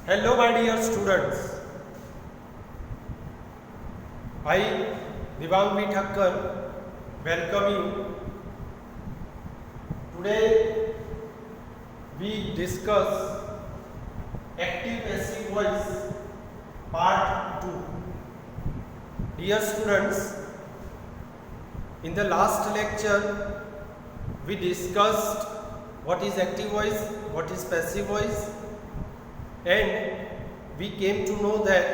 Hello, my dear students. I, Devangvi Thakkar, welcome you. Today, we discuss active passive voice part 2. Dear students, in the last lecture, we discussed what is active voice, what is passive voice, and we came to know that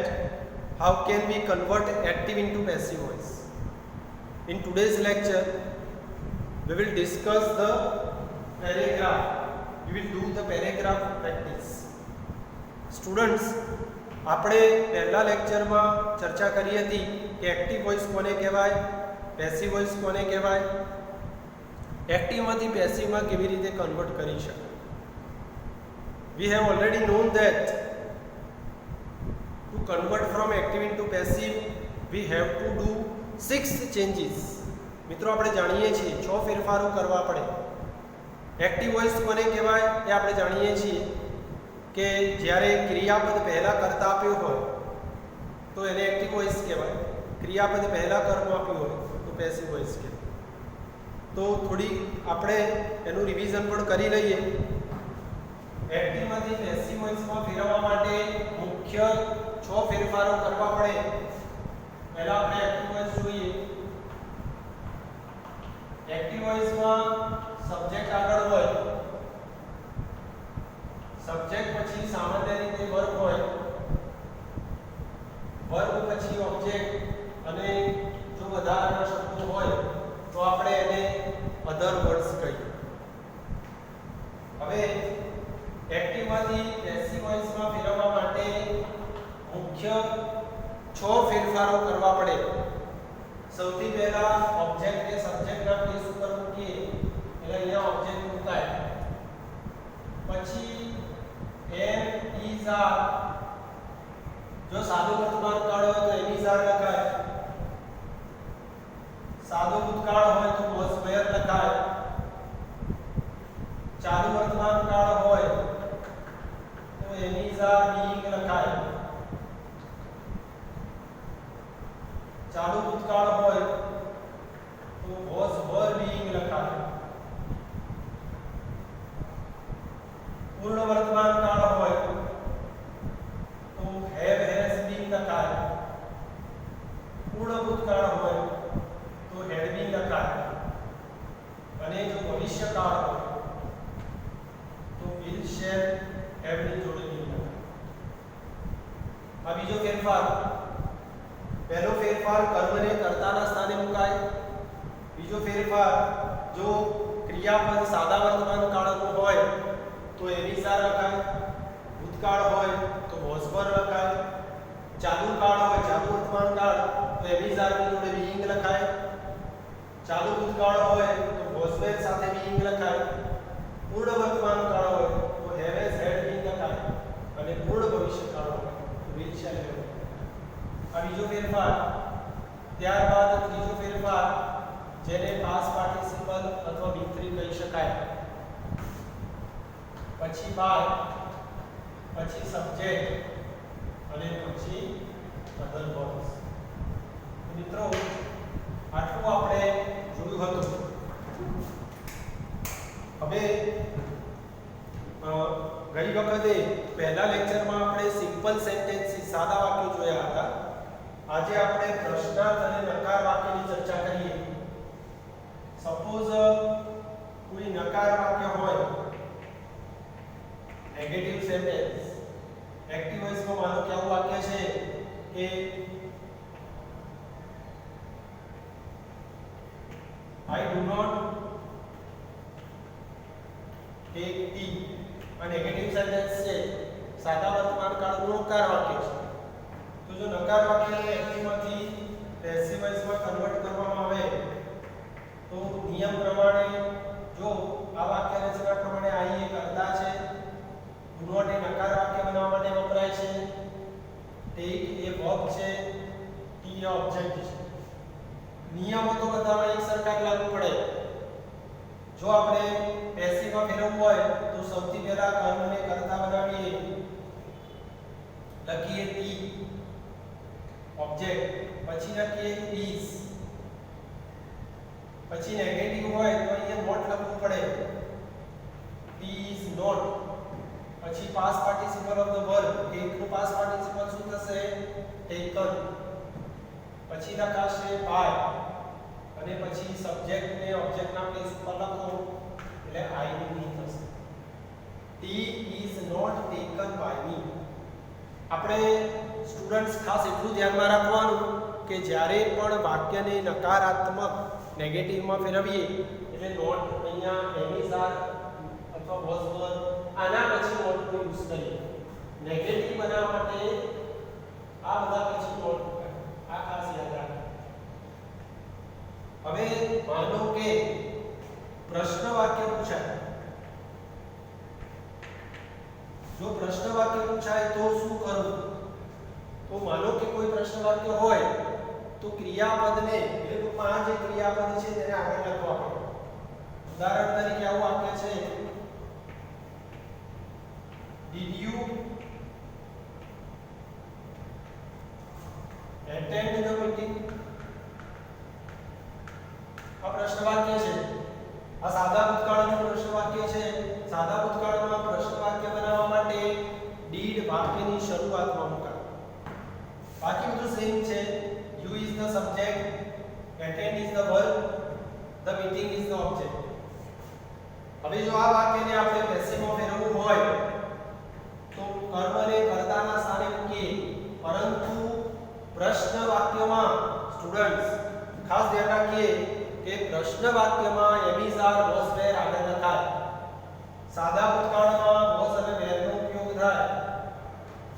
how can we convert active into passive voice. In today's lecture, we will discuss the paragraph. We will do the paragraph practice. Students, આપણે પહેલા લેક્ચરમાં ચર્ચા કરી હતી કે active voice કોને કહેવાય, passive voice કોને કહેવાય, એક્ટિવમાંથી પેસિવમાં કેવી રીતે કન્વર્ટ કરી શકાય. We have already known that to convert from active into passive we have to do 6 changes. મિત્રો આપણે જાણીએ છીએ 6 ફેરફારો કરવા પડે. એક્ટિવ વોઇસ કોને કહેવાય એ આપણે જાણીએ છીએ કે જ્યારે ક્રિયાપદ પહેલા કરતા આપ્યું હોય તો એને એક્ટિવ વોઇસ કહેવાય, ક્રિયાપદ પહેલા કર્મ આપ્યું હોય તો પેસિવ વોઇસ કહેવાય. તો થોડી આપણે એનું રિવિઝન પણ કરી લઈએ. એક્ટિવમાંથી પેસિવ વોઇસમાં ફેરવવા માટે મુખ્ય 6 ફેરફારો કરવા પડે. પહેલા આપણે એક્ટિવ વોઇસ જોઈએ. એક્ટિવ વોઇસમાં સબ્જેક્ટ આગળ હોય, સબ્જેક્ટ પછી સામાન્ય રીતે વર્બ હોય, વર્બ પછી ઓબ્જેક્ટ, અને જો વધારાના શબ્દો હોય તો આપણે એને અધર વર્ડ્સ કહીએ. હવે એક્ટિવમાંથી પેસિવ વોઇસમાં ફેરવવા માટે મુખ્ય 6 ફેરફારો કરવા પડે. સૌથી પહેલા ઓબ્જેક્ટને સબ્જેક્ટના પ્લેસ ઉપર મૂકીએ એટલે અહીંયા ઓબ્જેક્ટ મુકાય. પછી એમ ઇઝ આર, જો સાદો વર્તમાન કાળ હોય તો એમ ઇઝ આર લખાય, સાદો ભૂતકાળ હોય તો વોઝ વેર લખાય, ચાલુ વર્તમાન કાળ હોય તો એમ ઇઝ આર બીઇંગ લખાય, ચાલુ ભૂતકાળ હોય તો વોઝ વર બીઇંગ લખાય, પૂર્ણ વર્તમાન કાળ હોય તો હેવ હેઝ બીન લખાય, પૂર્ણ ભૂતકાળ હોય તો હેડ બીન લખાય, અને જો ભવિષ્યકાળ હોય તો વિલ શેલ હેવ ની જોડે બીન લખાય. આ બીજો ફેરફાર. પહેલો ફેરફાર કર્મને કર્તાના સ્થાને મુકાય. બીજો ફેરફાર, જો ક્રિયાપદ સાદા વર્તમાન કાળનું હોય તો એમ ઇઝ આર લખાય, ભૂતકાળ હોય તો વોઝ વર લખાય, ચાલુ કાળ હોય ચાલુ વર્તમાન કાળ તો એમ ઇઝ આર ની જોડે બીઇંગ લખાય, ચાલુ ભૂતકાળ હોય તો વોઝ વેર સાથે બીઇંગ લખાય, પૂર્ણ વર્તમાન કાળ હોય તો હેવ હેઝ હેડ બીઇંગ લખાય, અને પૂર્ણ ભવિષ્યકાળ હોય તો વિલ શેલ હેવ. આ બીજો ફેરફાર. ત્યારબાદ ત્રીજો ફેરફાર, જેને પાસ્ટ પાર્ટિસિપલ અથવા B3 કહી શકાય. પછી બાય, પછી સબ્જેક્ટ, અને પછી અધર વર્બ્સ. મિત્રો, આટલું આપણે જોયું હતું. હવે ગઈ વખતે પહેલા લેક્ચરમાં આપણે સિમ્પલ સેન્ટેન્સીસ સાદા વાક્યો જોયા હતા. આજે આપણે પ્રશ્નાર્થ અને નકાર વાક્યની ચર્ચા કરીએ. સપોઝ કોઈ નકાર વાક્ય હોય, નેગેટિવ સેન્ટેન્સ. એક્ટિવ વોઇસમાં માનો કે આવું વાક્ય છે કે I do not take tea. આ નેગેટિવ સેન્ટેન્સ છે, સાદા વર્તમાન કાળનું નકાર વાક્ય છે. તો જો નકાર વાક્યને એક્ટિવમાંથી પેસિવ વોઇસમાં કન્વર્ટ કરવામાં આવે તો નિયમ પ્રમાણે, જો આ વાક્ય રચના પ્રમાણે આઈ એ કર્તા છે, do not એ નકાર વાક્ય બનાવવા માટે વપરાય છે, take એ વર્બ છે, ટી એ ઓબ્જેક્ટ છે. નિયમો તો બધામાં એક સરખા લાગુ પડે. જો આપણે પેસિવમાં ફેરવવું હોય તો સૌથી પહેલા કર્મને કર્તા બનાવીએ લખીએ ટી ઓબ્જેક્ટ, પછી લખીએ is, પછી નેગેટિવ હોય તો અહીંયા નોટ લખવું પડે, P is not, પછી past participle of the verb, take નું પાસ્ટ પાર્ટિસિપલ શું થશે? ટેકન, પછી લખાશે બાય, અને પછી સબ્જેક્ટ ને ઓબ્જેક્ટ ના પ્લેસ ઉપર લખો એટલે I ની થશે. Tea is not taken by me. આપણે સ્ટુડન્ટ્સ ખાસ એટલું ધ્યાનમાં રાખવાનું કે જ્યારે પણ વાક્યને નકારાત્મક નેગેટિવમાં ફેરવીએ એટલે નોટ અહીંયા એમિઝાર અથવા વોઝ વર આના પછી નોટનો યુઝ કરીએ. નેગેટિવ બનાવવા માટે આ બધા પછી નોટ આ ખાસ યાદ રાખો. હવે માનો કે પ્રશ્ન વાક્ય પૂછાય, જો પ્રશ્ન વાક્ય પૂછાય તો શું કરવું? તો માનો કે કોઈ પ્રશ્ન વાક્ય હોય તો ક્રિયાપદને એટલે ટૂંકમાં આ જે ક્રિયાપદ છે તેને આગળ લખવા પડે. ઉદાહરણ તરીકે આવું વાક્ય છે, Did you attend the meeting? આ પ્રશ્ન વાક્ય છે. આ સાદા ભૂતકાળનું પ્રશ્ન વાક્ય છે. સાદા ભૂતકાળમાં પ્રશ્ન વાક્ય બનાવવા માટે did વાક્યની શરૂઆતમાં મુકાય. બાકી બધું સેમ છે. You is the subject, attend is the verb, the meeting is the object. હવે જો આ વાક્યને આપણે પેસિવમાં ફેરવવું હોય તો કર્મને કર્તાના સ્થાને મૂકીએ, પરંતુ પ્રશ્ન વાક્યમાં સ્ટુડન્ટ્સ ખાસ ધ્યાન રાખીએ કે પ્રશ્ન વાક્યમાં એમિઝાર વોઝ વેર આગળ લખાય. સાદા ભૂતકાળમાં વોઝ અને વેર નો ઉપયોગ થાય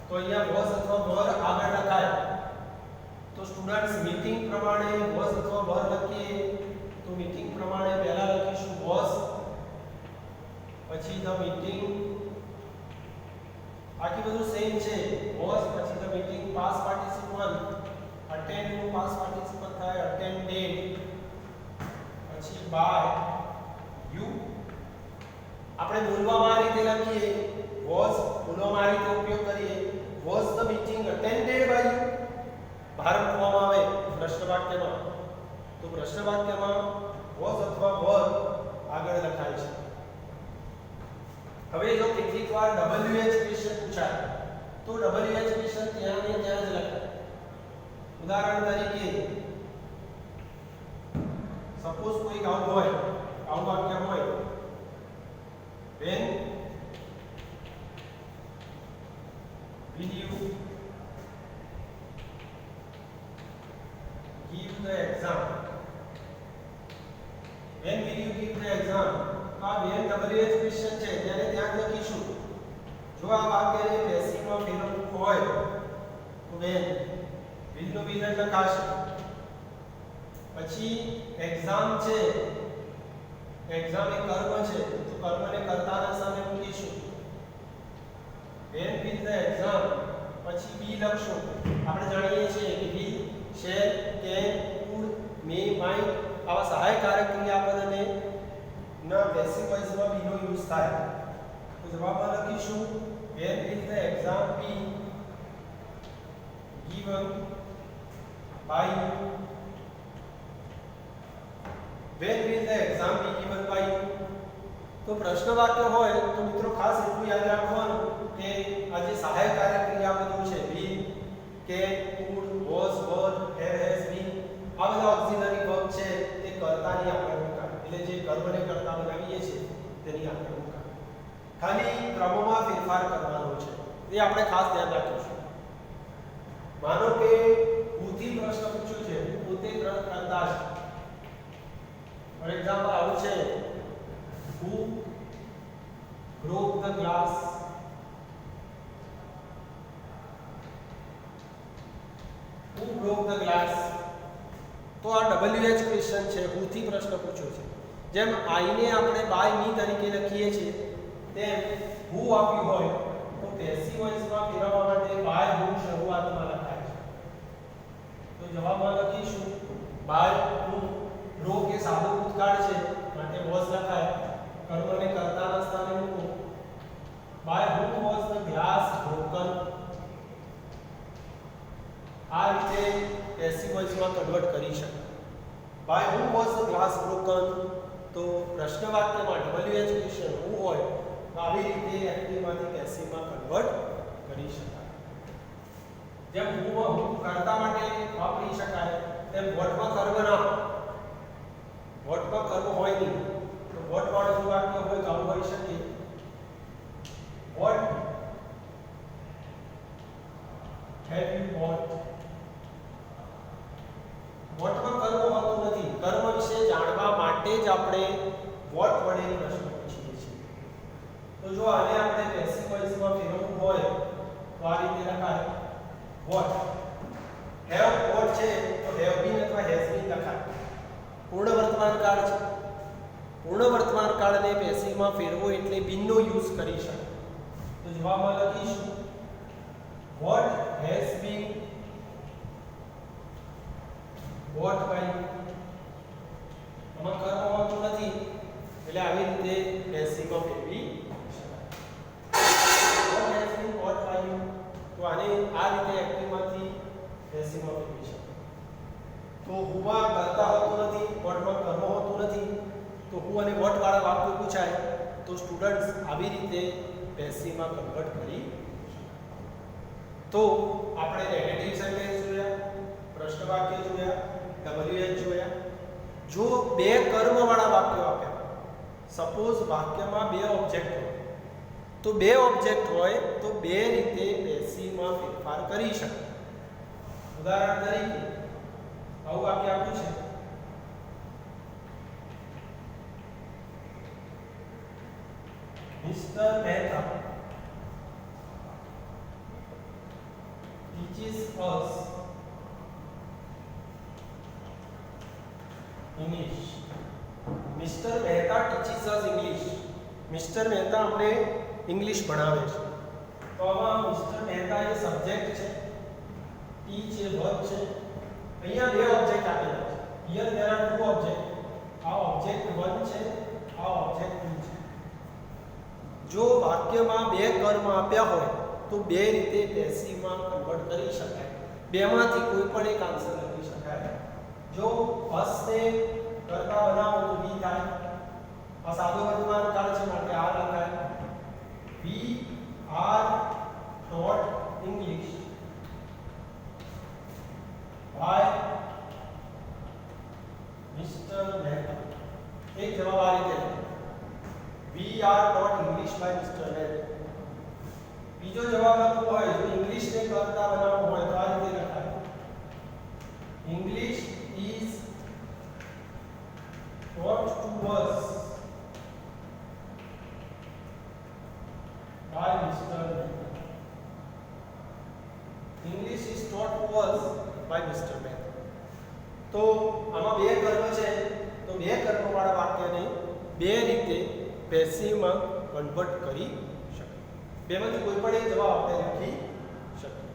તો અહીંયા વોઝ અથવા વર આગળ લખાય. તો સ્ટુડન્ટ્સ મીટિંગ પ્રમાણે વોઝ અથવા વર લખીએ તો મીટિંગ પ્રમાણે પહેલા લખીશું વોઝ, પછી ધ મીટિંગ, બાકી બધું સેમ છે. વોઝ પછી the meeting, past participle, attend નું પાસ્ટ પાર્ટિસિપલ થાય અટેન્ડેડ, પછી બાય, યુ. આપણે બોલવામાં આ રીતે લખીએ વોઝ, બોલવામાં આ રીતે ઉપયોગ કરીએ was the meeting attended by you. ભાર મૂકવામાં આવે પ્રશ્ન વાક્યમાં તો પ્રશ્ન વાક્યમાં વોઝ અથવા વર આગળ લખાય છે. હવે જો કેટલીક વાર WH ક્વેશ્ચન પૂછાય તો WH ક્વેશ્ચન ત્યાં ને ત્યાં જ લખાય. ઉદાહરણ તરીકે સપોઝ કોઈ આવું હોય, આવું વાક્ય હોય, when will you give the exam? When will you give the exam? આ when WH ક્વેશ્ચન છે ત્યારે ત્યાં લખીશું. જો આ વાક્યને પેસિવમાં ફેરવવું હોય તો when will નો will લખાશે. પછી એક્ઝામ છે, એક્ઝામ એ કર્મ છે તો કર્મને કર્તાના સ્થાને મૂકીશું. when will the exam, પછી be લખશું. આપણે જાણીએ છીએ કે be, shall, can, could, may, might આવા સહાયકારક ક્રિયાપદને ના પેસિવ વોઇસમાં be નો યુઝ થાય. તો જવાબમાં લખીશું when will the exam be given by you? When will the exam be given by you? તો પ્રશ્ન વાક્ય હોય તો મિત્રો ખાસ એટલું યાદ રાખવાનું કે આ જે સહાયકારક ક્રિયાપદો છે will, can, could, was, were, have, has, been આ બધા ઓક્સિલરી વર્બ છે તે કર્તાની આગળ મુકાય. એટલે જે કર્મને કર્તા બનાવીએ છીએ તેની આગળ મુકાય. ખાલી ક્રમમાં ફેરફાર કરવાનો છે એ આપણે ખાસ ધ્યાન રાખીશું. માનો કે હુંથી પ્રશ્ન પૂછ્યો છે, પોતે કર્તા છે. ફોર એક્ઝામ્પલ આવું છે, who broke the glass? Who broke the glass? તો આ WH ક્વેશ્ચન છે, who થી પ્રશ્ન પૂછ્યો છે. જેમ I ને આપણે by me તરીકે લખીએ છીએ તેમ who આપ્યું હોય તો પેસિવ વોઇસમાં ફેરવવા માટે by who શરૂઆતમાં લખાય છે. તો જવાબમાં લખીશું by who. broke એ સાદો ભૂતકાળ છે માટે was લખાય. કર્મને કર્તાના સ્થાને મૂકો. by whom was the glass broken? Convert કરી શકાય. By whom was the glass broken? તો પ્રશ્ન વાક્યમાં WH ક્વેશ્ચન હું હોય તો આવી રીતે એક્ટિવમાંથી પેસિવમાં કન્વર્ટ કરી શકાય. જેમ હું કર્તા માટે વાપરી શકાય તેમ વોટમાં કર્મ ના વોટમાં કર્મ હોય નહીં તો વોટ વાળું જો વાક્ય હોય તો આવું હોઈ શકે. What have you bought? વોટમાં કર્મ હોતું નથી. કર્મ વિશે જાણવા માટે જ આપણે વોટ વડે પ્રશ્ન પૂછીએ છીએ. તો જો આને આપણે પેસિવ વોઇસમાં ફેરવવું હોય તો આ રીતે લખાય વોટ. હેવ વોટ છે તો હેવ બીન અથવા હેઝ બીન લખાય. પૂર્ણ વર્તમાન કાળ છે. પૂર્ણ વર્તમાન કાળને પેસિવમાં ફેરવો એટલે બીનનો યુઝ કરી શકાય. તો જવાબમાં લખીશું what has been bought by. આમાં કર્મ હોતું નથી એટલે આવી રીતે પેસિવમાં ફેરવી શકાય. what has been bought by you તો આને આ રીતે એક્ટિવમાંથી પેસિવમાં ફેરવી શકાય. તો હુંમાં કરતા હોતું નથી વોટમાં કર્મ હોતું નથી તો હું અને વોટ વાળા વાક્યો પૂછાય તો સ્ટુડન્ટ્સ આવી રીતે પેસિવમાં કન્વર્ટ કરી શકાય. તો આપણે નેગેટિવ સેન્ટેન્સ જોયા, પ્રશ્ન વાક્ય જોયા, WH જોયા. જો બે કર્મવાળા વાક્યો આપ્યા, સપોઝ વાક્યમાં બે ઓબ્જેક્ટ હોય તો બે ઓબ્જેક્ટ હોય તો બે રીતે પેસિવમાં ફેરફાર કરી શકાય. ઉદાહરણ તરીકે આવું વાક્ય આપ્યું છે Mr. Mehta teaches us English. Mr. Mehta teaches us English. Mr. Mehta અમને ઇંગ્લિશ ભણાવે છે. તો આમાં Mr. Mehta એ સબ્જેક્ટ છે, teach એ વર્બ છે. અહીંયા બે ઓબ્જેક્ટ આપેલા છે. Here there are two objects. આ ઓબ્જેક્ટ 1 છે, આ ઓબ્જેક્ટ 2 છે. જો વાક્યમાં બે કર્મ આપ્યા હોય તો બે રીતે પેસિવમાં કન્વર્ટ કરી શકાય. બેમાંથી કોઈ પણ એક આન્સર લખી શકાય. જો હસને કરતા બનાવો તો બી થાય. આ સાદો વર્તમાન કાળ છે માટે આ લખાય we are taught English by Mr. Mehta. એક જવાબ આ રીતે we are taught English by Mr. Mehta. બીજો જવાબ આપવો હોય જો ઇંગ્લિશ ને કરતા બનાવવો હોય તો આ રીતે લખાય English is taught to us by Mr. Mehta. English is taught to us by Mr. Mehta. તો આમાં બે કર્મ છે તો બે કર્મવાળા વાક્યને બે રીતે પેસિવમાં કન્વર્ટ કરી શકાય. બેમાંથી કોઈ પણ એક જવાબ આપણે લખી શકીએ.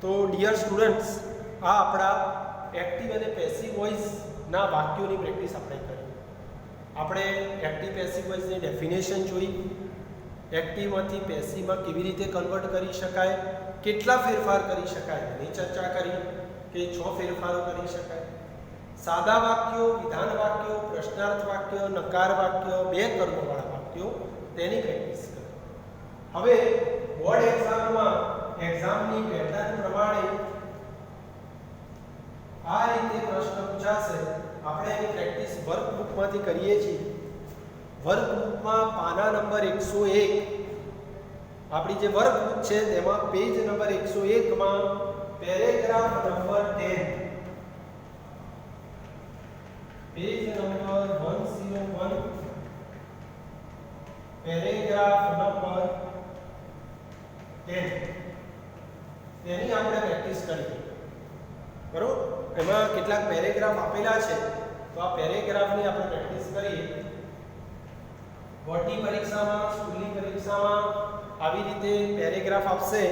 તો ડિયર સ્ટુડન્ટ્સ આ આપણા એક્ટિવ અને પેસિવ વોઇસના વાક્યોની પ્રેક્ટિસ આપણે કરી. આપણે એક્ટિવ પેસિવ વોઇસની ડેફિનેશન જોઈ, એક્ટિવમાંથી પેસિવમાં કેવી રીતે કન્વર્ટ કરી શકાય, કેટલા ફેરફાર કરી શકાય એની ચર્ચા કરી કે 6 ફેરફારો કરી શકાય. સાદા વાક્યો, વિધાન વાક્યો, પ્રશ્નાર્થ વાક્ય, નકાર વાક્ય, બે કર્મવાળા વાક્યો તેની પ્રેક્ટિસ કરી. હવે બોર્ડ એક્ઝામમાં એક્ઝામની પેટર્ન પ્રમાણે આ રીતે પ્રશ્ન પૂછાશે. આપણે એની પ્રેક્ટિસ વર્કબુકમાંથી કરીએ છીએ. વર્કબુકમાં પાના નંબર 101 આપણી જે વર્કબુક છે તેમાં પેજ નંબર 101 માં paragraph number 10 page number 101 paragraph number 10 તેની આપણે પ્રેક્ટિસ કરીએ. બરોબર, એમાં કેટલાક પેરેગ્રાફ આપેલા છે તો આ પેરેગ્રાફની આપણે પ્રેક્ટિસ કરીએ. બોર્ડની પરીક્ષામાં, સ્કૂલની પરીક્ષામાં આવી રીતે પેરેગ્રાફ આપશે.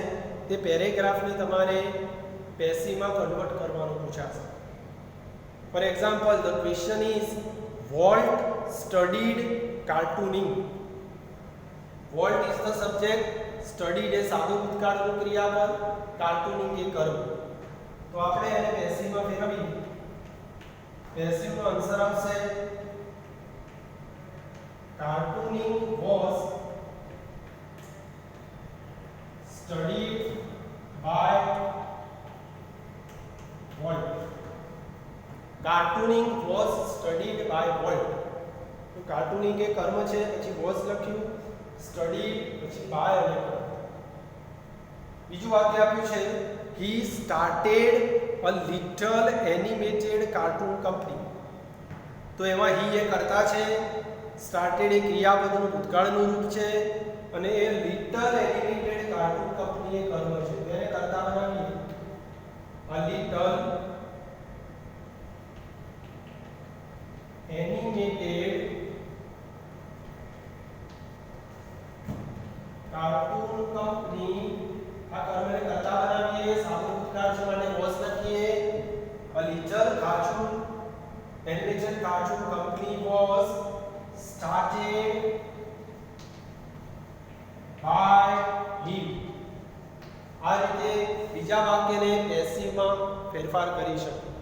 તે પેરેગ્રાફને તમારે પેસિવમાં કન્વર્ટ કરવાનું પૂછાશે. For example, the question is Walt studied cartooning. Walt is the subject, studied એ સાદું ભૂતકાળનું ક્રિયાપદ, cartooning એ કર્મ. તો આપણે એને પેસિવમાં ફેરવી પેસિવનો આન્સર આવશે cartooning was studied by Walt. Cartooning was studied by Walt. તો કાર્ટૂનિંગ એ કર્મ છે, પછી વોઝ લખ્યું, સ્ટડીડ પછી બાય અને કર્મ. બીજું વાક્ય આપ્યું છે he started a little animated cartoon company. તો એમાં he એ કર્તા છે, started એ ક્રિયાપદનું ભૂતકાળનું રૂપ છે અને એ little animated cartoon company એ કર્મ છે. તેને કર્તા બનાવીએ a little animated cartoon company. આ કર્મને કરતા બનાવીએ, સાદું ભૂતકાળ છે માટે વોઝ લખીએ. a little cartoon animated cartoon company was started by him. આ રીતે બીજા વાક્યને પેસિવમાં ફેરફાર કરી શકીએ.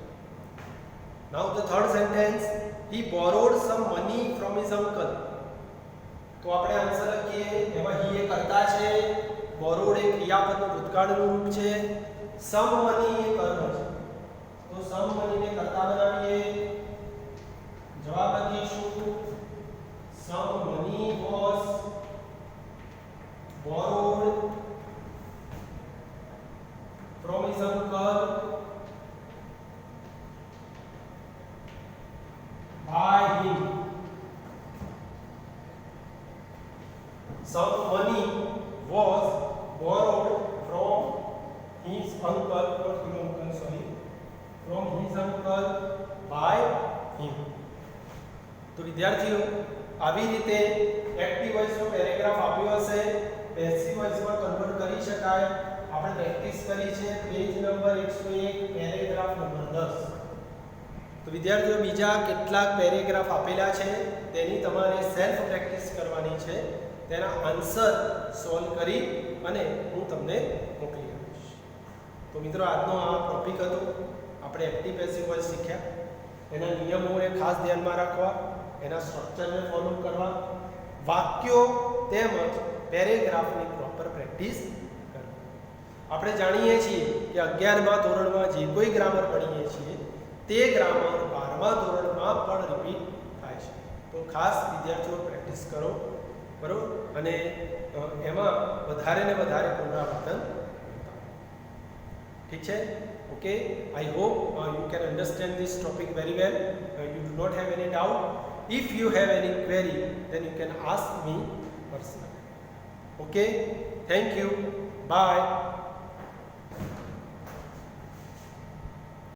Now the third sentence, he borrowed some money from his uncle. તો આપણે આન્સર લખીએ, એમાં he એ કર્તા છે, borrowed એ ક્રિયાપદનું ભૂતકાળનું રૂપ છે, some money એ કર્મ છે. તો some money ને કર્તા બનાવીએ, જવાબ લખીશું some money was borrowed from his uncle by him. Some money was borrowed from his uncle, from his uncle by him. તો વિદ્યાર્થીઓ, આવી રીતે એક્ટિવ વોઇસનો પેરેગ્રાફ આપ્યો હશે, પેસિવ વોઇસમાં કન્વર્ટ કરી શકાય. આપણે પ્રેક્ટિસ કરી છે પેજ નંબર 101 પેરેગ્રાફ નંબર 10. તો વિદ્યાર્થીઓ, બીજા કેટલાક પેરેગ્રાફ આપેલા છે, તેની તમારે સેલ્ફ પ્રેક્ટિસ કરવાની છે. તેના આન્સર સોલ્વ કરી અને હું તમને મોકલી આપીશ. તો મિત્રો, આજનો આ ટોપિક હતો. આપણે એક્ટિવ પેસિવ વોઇસ શીખ્યા. એના નિયમોને ખાસ ધ્યાનમાં રાખવા, એના સ્ટ્રક્ચરને ફોલો કરવા, વાક્યો તેમજ પેરેગ્રાફની પ્રોપર પ્રેક્ટિસ કરવી. આપણે જાણીએ છીએ કે 11મા ધોરણમાં જે કોઈ ગ્રામર ભણીએ છીએ તે ગ્રામર 12મા ધોરણમાં પણ રિપીટ થાય છે. તો ખાસ વિદ્યાર્થીઓ પ્રેક્ટિસ કરો, બરોબર, અને એમાં વધારે ને વધારે પુનરાવર્તન. ઠીક છે? Okay, I hope you can understand this topic very well. You do not have any doubt. If you have any query, then you can ask me personally. Okay, thank you, bye.